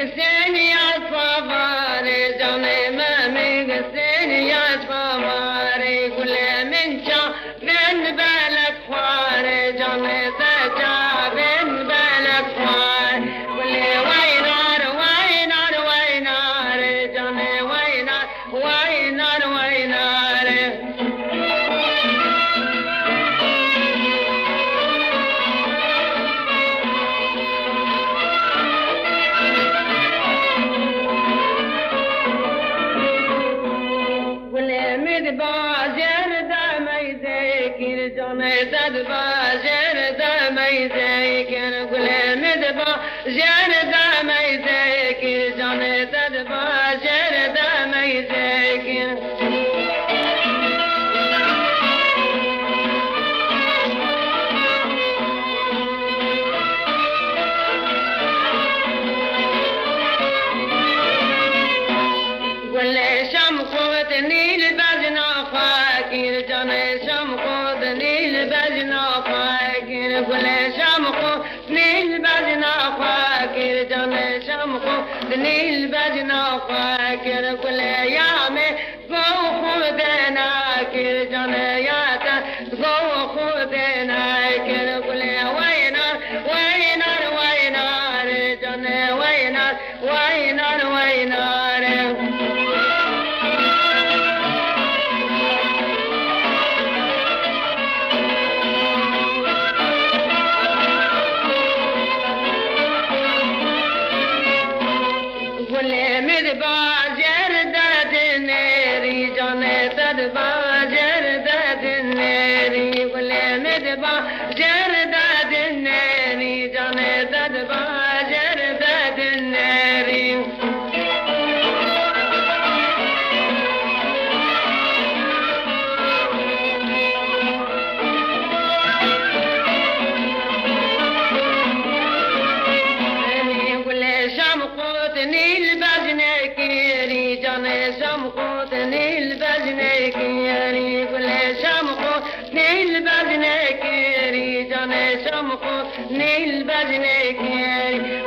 قسين يا صباري جوني مامي قسين يا صباري كل من شا بين بالك خواري جوني سجا بين بالك خواري كل وينار وينار وينار جوني وينار وينار وينار باجر دمي ذكر جوني زد باجر دمي ذكر قول مد باجر دمي ذكر جوني زد باجر دمي ذكر قول شمخوتني البجنا فاكر جوني شمخوتني البجنا فاكر قول شمخوتني البجنا فاكر جوني شمخوتني البجنا فاكر قول يا مي قو خودنا كر جوني يا تا قو خودنا كر قول وينار وينار وينار جوني وينار وينار وينار باجر دد نری جانے تد باجر دد نری بولے مد باجر دد نری جانے تد باجر دد نری شمخوتني البجنة كيري جانا شمخوتني البجنة كيري قول شمخوتني البجنة كيري جانا شمخوتني البجنة كيري